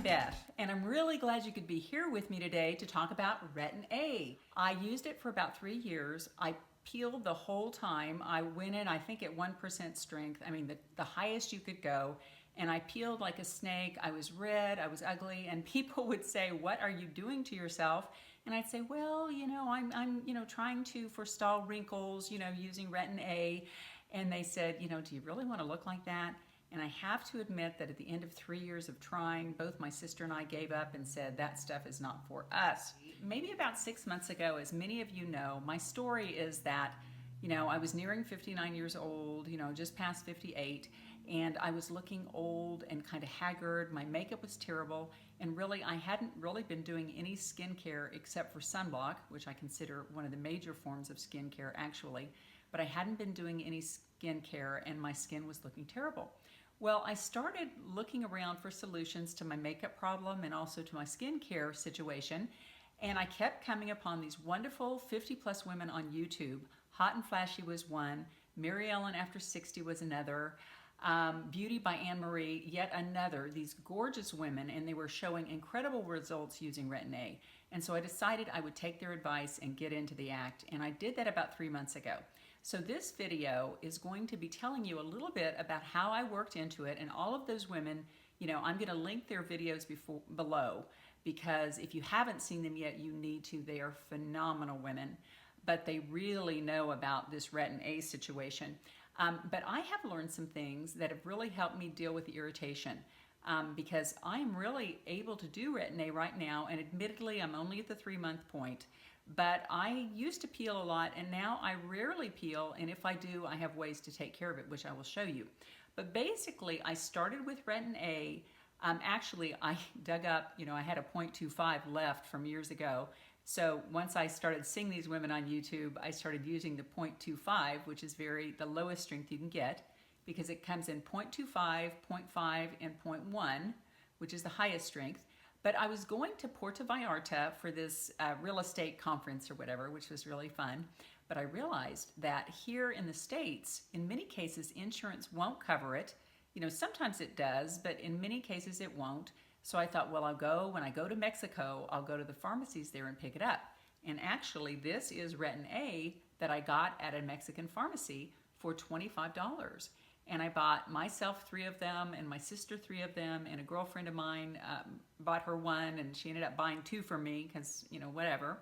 Beth, and I'm really glad you could be here with me today to talk about Retin-A. I used it for about 3 years. I peeled the whole time. I went in, I think, at 1% strength. I mean, the highest you could go. And I peeled like a snake. I was red, I was ugly, and people would say, "What are you doing to yourself?" And I'd say, "Well, I'm trying to forestall wrinkles, using Retin-A." And they said, "Do you really want to look like that?" And I have to admit that at the end of 3 years of trying, both my sister and I gave up and said, that stuff is not for us. Maybe about 6 months ago, as many of you know, my story is that, I was nearing 59 years old, just past 58, and I was looking old and kind of haggard. My makeup was terrible, and really I hadn't really been doing any skincare except for sunblock, which I consider one of the major forms of skincare actually, but I hadn't been doing any skincare and my skin was looking terrible. Well, I started looking around for solutions to my makeup problem and also to my skincare situation, and I kept coming upon these wonderful 50-plus women on YouTube. Hot and Flashy was one, Mary Ellen After 60 was another, Beauty by Anne Marie, yet another. These gorgeous women, and they were showing incredible results using Retin-A. And so I decided I would take their advice and get into the act, and I did that about 3 months ago. So this video is going to be telling you a little bit about how I worked into it, and all of those women, I'm going to link their videos below, because if you haven't seen them yet, you need to. They are phenomenal women, but they really know about this Retin-A situation. But I have learned some things that have really helped me deal with the irritation, because I'm really able to do Retin-A right now, and admittedly I'm only at the 3-month point, but I used to peel a lot, and now I rarely peel, and if I do, I have ways to take care of it, which I will show you. But basically, I started with Retin-A. Actually, I dug up, I had a 0.25 left from years ago. So once I started seeing these women on YouTube, I started using the 0.25, which is the lowest strength you can get, because it comes in 0.25, 0.5, and 0.1, which is the highest strength. But I was going to Puerto Vallarta for this real estate conference or whatever, which was really fun. But I realized that here in the States, in many cases, insurance won't cover it. Sometimes it does, but in many cases it won't. So I thought, well, when I go to Mexico, I'll go to the pharmacies there and pick it up. And actually, this is Retin-A that I got at a Mexican pharmacy for $25. And I bought myself 3 of them, and my sister 3 of them, and a girlfriend of mine bought her 1, and she ended up buying 2 for me because, whatever.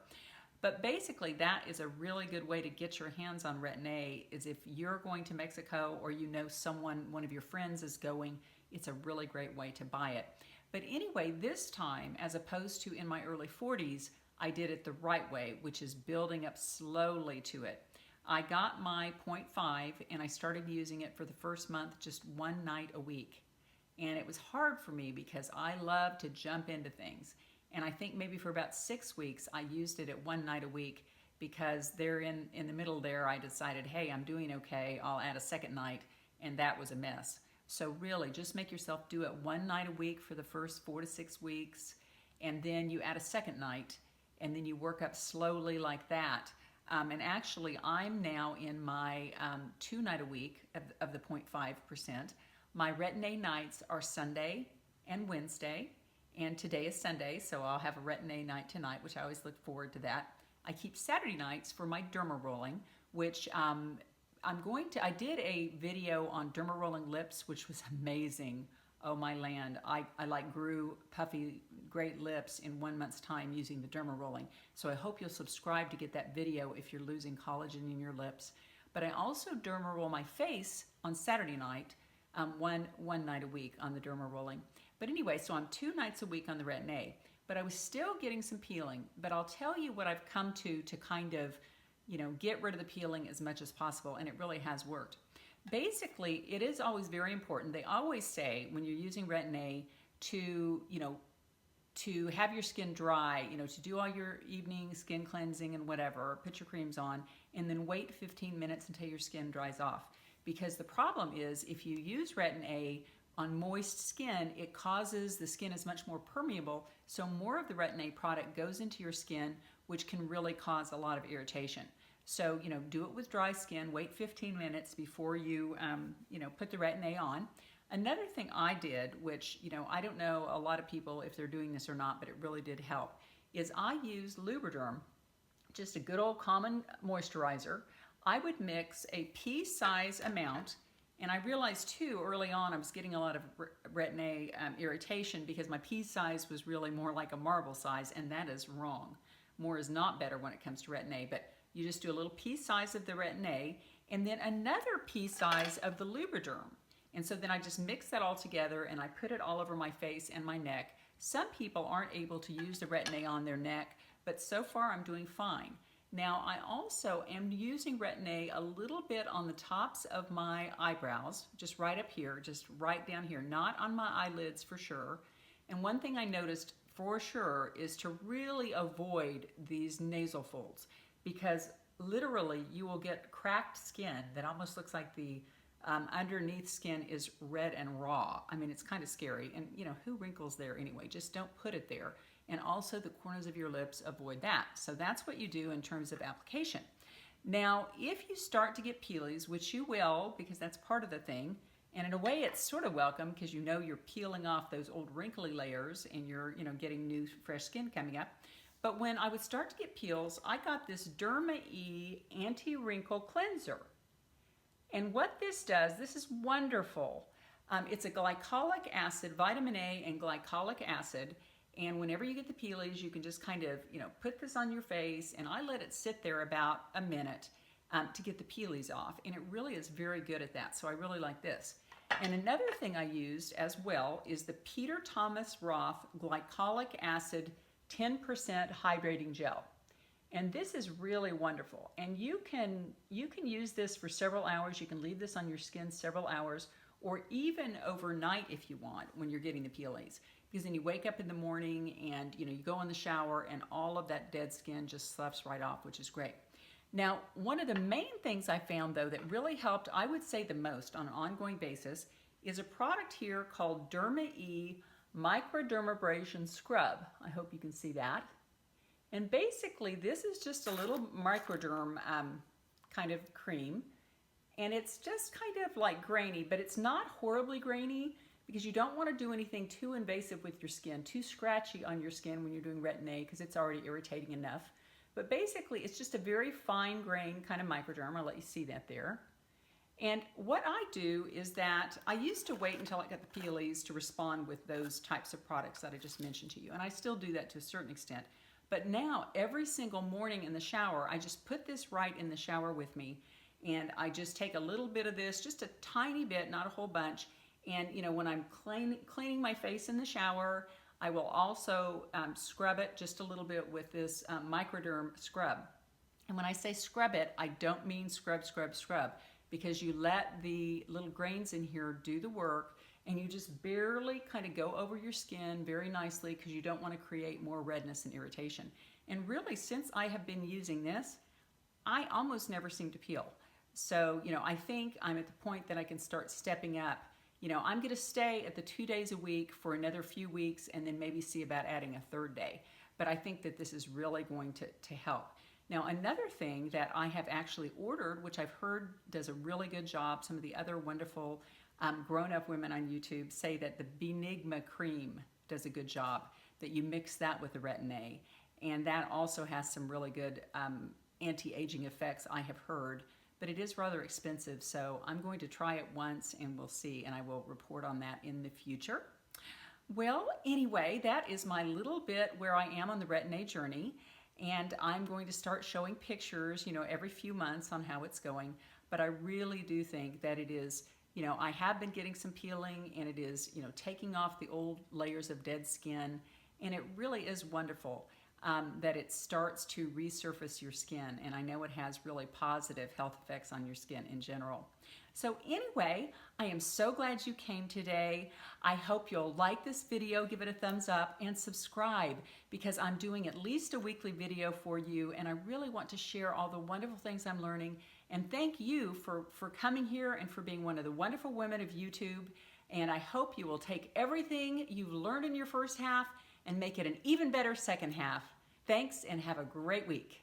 But basically, that is a really good way to get your hands on Retin-A, is if you're going to Mexico or one of your friends is going, it's a really great way to buy it. But anyway, this time, as opposed to in my early 40s, I did it the right way, which is building up slowly to it. I got my 0.5 and I started using it for the first month, just 1 night a week. And it was hard for me because I love to jump into things. And I think maybe for about 6 weeks, I used it at 1 night a week, because there in the middle there, I decided, hey, I'm doing okay, I'll add a second night, and that was a mess. So really, just make yourself do it 1 night a week for the first 4 to 6 weeks, and then you add a second night, and then you work up slowly like that. And actually, I'm now in my 2 night a week of the 0.5%. My Retin-A nights are Sunday and Wednesday, and today is Sunday, so I'll have a Retin-A night tonight, which I always look forward to that. I keep Saturday nights for my derma rolling, which I did a video on derma rolling lips, which was amazing. Oh my land, I grew puffy, great lips in 1 month's time using the derma rolling. So I hope you'll subscribe to get that video if you're losing collagen in your lips. But I also derma roll my face on Saturday night, one night a week on the derma rolling. But anyway, so I'm 2 nights a week on the Retin-A, but I was still getting some peeling. But I'll tell you what I've come to kind of, get rid of the peeling as much as possible, and it really has worked. Basically, it is always very important. They always say when you're using Retin-A to have your skin dry, to do all your evening skin cleansing and whatever, put your creams on, and then wait 15 minutes until your skin dries off. Because the problem is, if you use Retin-A on moist skin, it causes the skin is much more permeable, so more of the Retin-A product goes into your skin, which can really cause a lot of irritation. So, do it with dry skin, wait 15 minutes before you, put the Retin-A on. Another thing I did, which, I don't know a lot of people if they're doing this or not, but it really did help, is I used Lubriderm, just a good old common moisturizer. I would mix a pea-size amount, and I realized too early on I was getting a lot of Retin-A irritation because my pea size was really more like a marble size, and that is wrong. More is not better when it comes to Retin-A, but you just do a little pea size of the Retin-A and then another pea size of the Lubriderm. And so then I just mix that all together and I put it all over my face and my neck. Some people aren't able to use the Retin-A on their neck, but so far I'm doing fine. Now I also am using Retin-A a little bit on the tops of my eyebrows, just right up here, just right down here, not on my eyelids for sure. And one thing I noticed for sure is to really avoid these nasal folds, because literally you will get cracked skin that almost looks like the underneath skin is red and raw. I mean, it's kind of scary. And who wrinkles there anyway? Just don't put it there. And also the corners of your lips, avoid that. So that's what you do in terms of application. Now, if you start to get peelies, which you will, because that's part of the thing, and in a way it's sort of welcome because you're peeling off those old wrinkly layers and you're getting new fresh skin coming up. But when I would start to get peels, I got this Derma Anti-Wrinkle Cleanser. And what this does, this is wonderful. It's a glycolic acid, vitamin A and glycolic acid. And whenever you get the peelies, you can just kind of, put this on your face, and I let it sit there about a minute to get the peelies off. And it really is very good at that. So I really like this. And another thing I used as well is the Peter Thomas Roth Glycolic Acid 10% Hydrating Gel. And this is really wonderful. And you can use this for several hours. You can leave this on your skin several hours, or even overnight if you want when you're getting the peelies. Because then you wake up in the morning and you go in the shower and all of that dead skin just sloughs right off, which is great. Now, one of the main things I found though that really helped, I would say the most on an ongoing basis, is a product here called Derma Microdermabrasion Scrub. I hope you can see that. And basically this is just a little microderm kind of cream, and it's just kind of like grainy, but it's not horribly grainy, because you don't want to do anything too invasive with your skin, too scratchy on your skin when you're doing Retin-A, because it's already irritating enough. But basically it's just a very fine grain kind of microderm. I'll let you see that there. And what I do is that I used to wait until I got the peelies to respond with those types of products that I just mentioned to you, and I still do that to a certain extent. But now every single morning in the shower, I just put this right in the shower with me, and I just take a little bit of this, just a tiny bit, not a whole bunch. And when I'm cleaning my face in the shower, I will also scrub it just a little bit with this microderm scrub. And when I say scrub it, I don't mean scrub, scrub, scrub, because you let the little grains in here do the work, and you just barely kind of go over your skin very nicely, because you don't want to create more redness and irritation. And really, since I have been using this, I almost never seem to peel. So, I think I'm at the point that I can start stepping up. I'm going to stay at the 2 days a week for another few weeks, and then maybe see about adding a third day. But I think that this is really going to help. Now, another thing that I have actually ordered, which I've heard does a really good job, some of the other wonderful grown-up women on YouTube say that the Benigma cream does a good job, that you mix that with the Retin-A. And that also has some really good anti-aging effects, I have heard. But it is rather expensive, so I'm going to try it once and we'll see, and I will report on that in the future. Well, anyway, that is my little bit where I am on the Retin-A journey, and I'm going to start showing pictures, every few months on how it's going. But I really do think that it is, I have been getting some peeling, and it is, taking off the old layers of dead skin, and it really is wonderful. That it starts to resurface your skin, and I know it has really positive health effects on your skin in general. So anyway, I am so glad you came today. I hope you'll like this video, give it a thumbs up, and subscribe, because I'm doing at least a weekly video for you, and I really want to share all the wonderful things I'm learning. And thank you for coming here and for being one of the wonderful women of YouTube. And I hope you will take everything you've learned in your first half and make it an even better second half. Thanks, and have a great week.